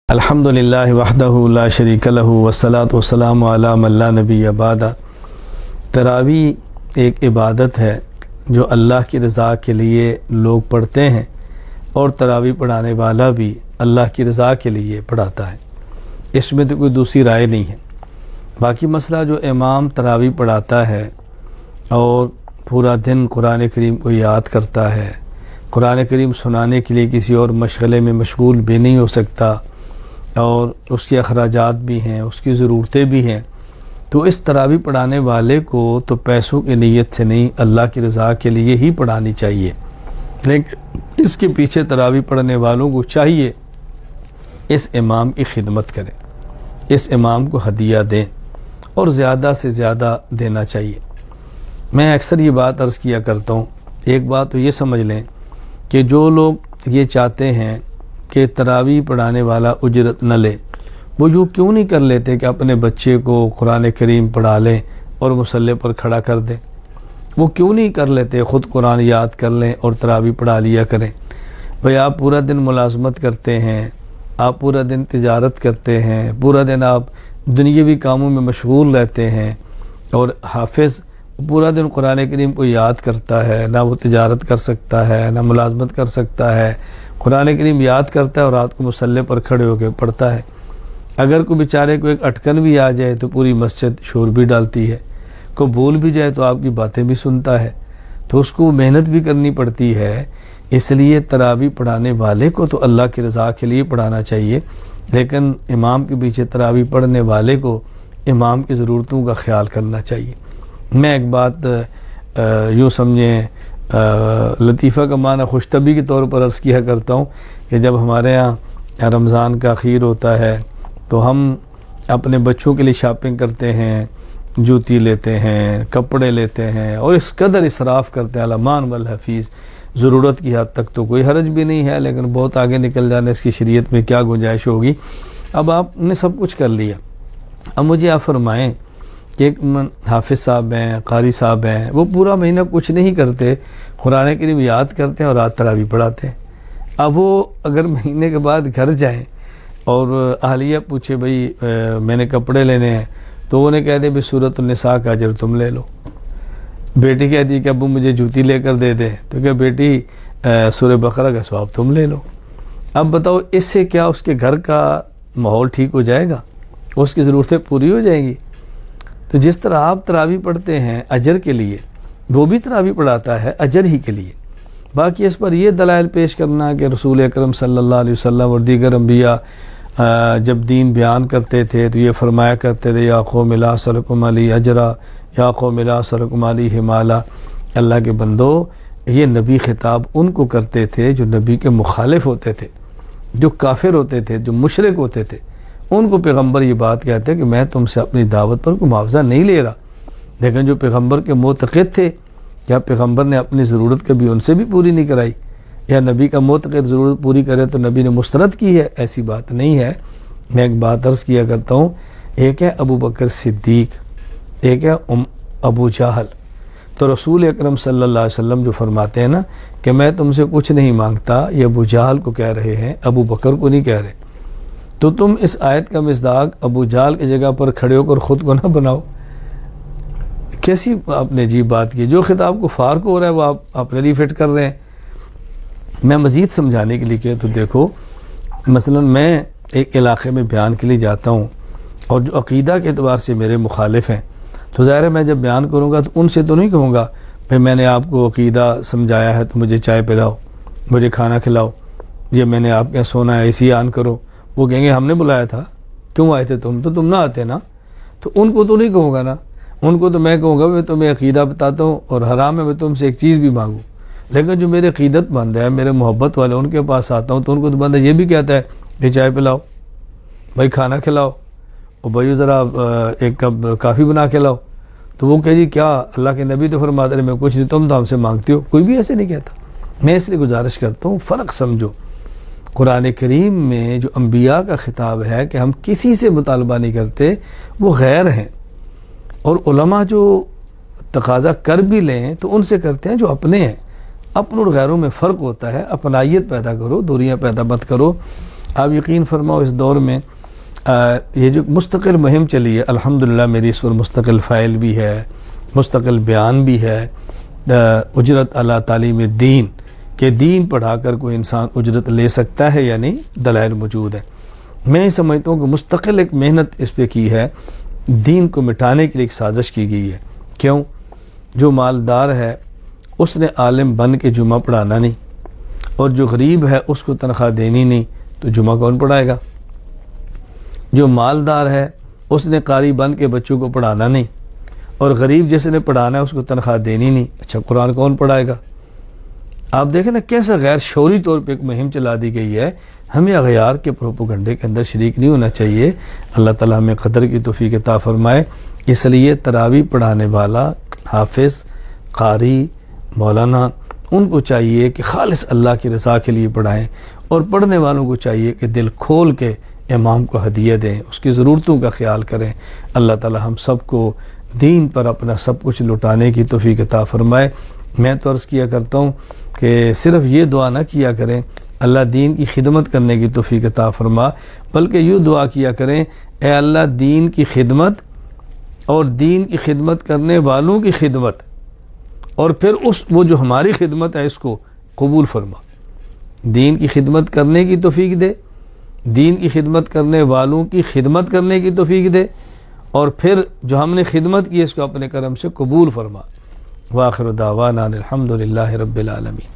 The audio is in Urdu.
الحمدللہ وحدہ لا شریک لہ والصلاۃ والسلام علی من لا نبی بعد۔ تراویح ایک عبادت ہے جو اللہ کی رضا کے لیے لوگ پڑھتے ہیں، اور تراویح پڑھانے والا بھی اللہ کی رضا کے لیے پڑھاتا ہے، اس میں تو کوئی دوسری رائے نہیں ہے۔ باقی مسئلہ جو امام تراویح پڑھاتا ہے اور پورا دن قرآن کریم کو یاد کرتا ہے، قرآن کریم سنانے کے لیے کسی اور مشغلے میں مشغول بھی نہیں ہو سکتا، اور اس کے اخراجات بھی ہیں، اس کی ضرورتیں بھی ہیں، تو اس تراویح پڑھانے والے کو تو پیسوں کی نیت سے نہیں، اللہ کی رضا کے لیے ہی پڑھانی چاہیے۔ لیکن اس کے پیچھے تراویح پڑھنے والوں کو چاہیے اس امام کی خدمت کریں، اس امام کو ہدیہ دیں، اور زیادہ سے زیادہ دینا چاہیے۔ میں اکثر یہ بات عرض کیا کرتا ہوں، ایک بات تو یہ سمجھ لیں کہ جو لوگ یہ چاہتے ہیں کہ تراویح پڑھانے والا اجرت نہ لے، وہ جو کیوں نہیں کر لیتے کہ اپنے بچے کو قرآن کریم پڑھا لیں اور مصلی پر کھڑا کر دیں؟ وہ کیوں نہیں کر لیتے خود قرآن یاد کر لیں اور تراویح پڑھا لیا کریں؟ بھئی آپ پورا دن ملازمت کرتے ہیں، آپ پورا دن تجارت کرتے ہیں، پورا دن آپ دنیاوی کاموں میں مشغول رہتے ہیں، اور حافظ پورا دن قرآن کریم کو یاد کرتا ہے، نہ وہ تجارت کر سکتا ہے، نہ ملازمت کر سکتا ہے، قرآن کریم یاد کرتا ہے اور رات کو مصلی پر کھڑے ہو کے پڑھتا ہے۔ اگر کوئی بیچارے کو ایک اٹکن بھی آ جائے تو پوری مسجد شور بھی ڈالتی ہے، کوئی بول بھی جائے تو آپ کی باتیں بھی سنتا ہے، تو اس کو محنت بھی کرنی پڑتی ہے۔ اس لیے تراویح پڑھانے والے کو تو اللہ کی رضا کے لیے پڑھانا چاہیے، لیکن امام کے پیچھے تراویح پڑھنے والے کو امام کی ضرورتوں کا خیال کرنا چاہیے۔ میں ایک بات یوں سمجھیں لطیفہ کا معنی خوش طبعی کے طور پر عرض کیا کرتا ہوں کہ جب ہمارے ہاں رمضان کا اخیر ہوتا ہے تو ہم اپنے بچوں کے لیے شاپنگ کرتے ہیں، جوتی لیتے ہیں، کپڑے لیتے ہیں، اور اس قدر اسراف کرتے ہیں الامان والحفیظ، ضرورت کی حد تک تو کوئی حرج بھی نہیں ہے، لیکن بہت آگے نکل جانے اس کی شریعت میں کیا گنجائش ہوگی۔ اب آپ نے سب کچھ کر لیا، اب مجھے آپ فرمائیں کہ ایک حافظ صاحب ہیں، قاری صاحب ہیں، وہ پورا مہینہ کچھ نہیں کرتے، قرآن کریم یاد کرتے ہیں اور رات تراویح پڑھاتے ہیں۔ اب وہ اگر مہینے کے بعد گھر جائیں اور اہلیہ پوچھے بھئی میں نے کپڑے لینے ہیں، تو انہیں کہہ دیں بھئی سورۃ النساء کا اجر تم لے لو۔ بیٹی کہتی ہے کہ ابو مجھے جوتی لے کر دے دے، تو کہ بیٹی سورہ بقرہ کا ثواب تم لے لو۔ اب بتاؤ اس سے کیا اس کے گھر کا ماحول ٹھیک ہو جائے گا؟ اس کی ضرورتیں پوری ہو جائیں گی؟ تو جس طرح آپ تراویح پڑھتے ہیں اجر کے لیے، وہ بھی تراویح پڑھاتا ہے اجر ہی کے لیے۔ باقی اس پر یہ دلائل پیش کرنا کہ رسول اکرم صلی اللہ علیہ وسلم اور دیگر انبیاء جب دین بیان کرتے تھے تو یہ فرمایا کرتے تھے یا قوم لا اسألکم علیہ اجرا یا قوم لا اسألکم علیہ مالا، اللہ کے بندو یہ نبی خطاب ان کو کرتے تھے جو نبی کے مخالف ہوتے تھے، جو کافر ہوتے تھے، جو مشرک ہوتے تھے، ان کو پیغمبر یہ بات کہتے ہیں کہ میں تم سے اپنی دعوت پر کوئی معاوضہ نہیں لے رہا۔ لیکن جو پیغمبر کے معتقد تھے، کیا پیغمبر نے اپنی ضرورت کبھی ان سے بھی پوری نہیں کرائی؟ یا نبی کا معتقد ضرورت پوری کرے تو نبی نے مسترد کی ہے؟ ایسی بات نہیں ہے۔ میں ایک بات عرض کیا کرتا ہوں، ایک ہے ابو بکر صدیق، ایک ہے ابو جہل۔ تو رسول اکرم صلی اللہ علیہ وسلم جو فرماتے ہیں نا کہ میں تم سے کچھ نہیں مانگتا، یہ ابو جہل کو کہہ رہے ہیں، ابو بکر کو نہیں کہہ رہے۔ تو تم اس آیت کا مصداق ابو جہل کی جگہ پر کھڑے ہو کر خود کو نہ بناؤ۔ کیسی آپ نے عجیب بات کی، جو خطاب کو فار کو ہو رہا ہے وہ آپ اپنے لیے فٹ کر رہے ہیں۔ میں مزید سمجھانے کے لیے کہ تو دیکھو، مثلا میں ایک علاقے میں بیان کے لیے جاتا ہوں، اور جو عقیدہ کے اعتبار سے میرے مخالف ہیں، تو ظاہر ہے میں جب بیان کروں گا تو ان سے تو نہیں کہوں گا بھئی میں نے آپ کو عقیدہ سمجھایا ہے تو مجھے چائے پلاؤ، مجھے کھانا کھلاؤ، یہ میں نے آپ کے سونا ہے اسی آن کرو۔ وہ کہیں گے ہم نے بلایا تھا، کیوں آئے تھے تم؟ تو تم نہ آتے نا۔ تو ان کو تو نہیں کہوں گا نا، ان کو تو میں کہوں گا میں تمہیں عقیدہ بتاتا ہوں اور حرام ہے میں تم سے ایک چیز بھی مانگوں۔ لیکن جو میرے عقیدت مند ہے، میرے محبت والے، ان کے پاس آتا ہوں تو ان کو تو بندہ یہ بھی کہتا ہے بھائی چائے پلاؤ، بھائی کھانا کھلاؤ، اور بھائی ذرا ایک کپ کافی بنا کے لاؤ۔ تو وہ کہ جی کیا اللہ کے نبی تو فرماتے ہیں میں کچھ نہیں، تم تو ہم سے مانگتے ہو۔ کوئی بھی ایسے نہیں کہتا۔ میں اس لیے گزارش کرتا ہوں فرق سمجھو۔ قرآن کریم میں جو انبیاء کا خطاب ہے کہ ہم کسی سے مطالبہ نہیں کرتے، وہ غیر ہیں، اور علماء جو تقاضا کر بھی لیں تو ان سے کرتے ہیں جو اپنے ہیں۔ اپن اور غیروں میں فرق ہوتا ہے، اپنائیت پیدا کرو، دوریاں پیدا مت کرو۔ آپ یقین فرماؤ اس دور میں یہ جو مستقل مہم چلی ہے، الحمدللہ میری اس پر مستقل فائل بھی ہے، مستقل بیان بھی ہے، اجرت علی تعلیم دین کہ دین پڑھا کر کوئی انسان اجرت لے سکتا ہے یا نہیں، دلائل موجود ہے۔ میں سمجھتا ہوں کہ مستقل ایک محنت اس پہ کی ہے، دین کو مٹانے کے لیے ایک سازش کی گئی ہے۔ کیوں؟ جو مالدار ہے اس نے عالم بن کے جمعہ پڑھانا نہیں، اور جو غریب ہے اس کو تنخواہ دینی نہیں، تو جمعہ کون پڑھائے گا؟ جو مالدار ہے اس نے قاری بن کے بچوں کو پڑھانا نہیں، اور غریب جس نے پڑھانا ہے اس کو تنخواہ دینی نہیں، اچھا قرآن کون پڑھائے گا؟ آپ دیکھیں نا کیسا غیر شعوری طور پہ ایک مہم چلا دی گئی ہے۔ ہمیں اغیار کے پروپیگنڈے کے اندر شریک نہیں ہونا چاہیے۔ اللہ تعالیٰ ہمیں قدر کی توفیق عطا فرمائے۔ اس لیے تراویح پڑھانے والا، حافظ، قاری، مولانا، ان کو چاہیے کہ خالص اللہ کی رضا کے لیے پڑھائیں، اور پڑھنے والوں کو چاہیے کہ دل کھول کے امام کو ہدیہ دیں، اس کی ضرورتوں کا خیال کریں۔ اللہ تعالیٰ ہم سب کو دین پر اپنا سب کچھ لٹانے کی توفیق عطا فرمائے۔ میں تو عرض کیا کرتا ہوں کہ صرف یہ دعا نہ کیا کریں اللہ دین کی خدمت کرنے کی توفیق عطا فرما، بلکہ یہ دعا کیا کریں اے اللہ دین کی خدمت اور دین کی خدمت کرنے والوں کی خدمت، اور پھر وہ جو ہماری خدمت ہے اس کو قبول فرما۔ دین کی خدمت کرنے کی توفیق دے، دین کی خدمت کرنے والوں کی خدمت کرنے کی توفیق دے، اور پھر جو ہم نے خدمت کی اس کو اپنے کرم سے قبول فرما۔ وآخر دعوانا الحمدللہ رب العالمین۔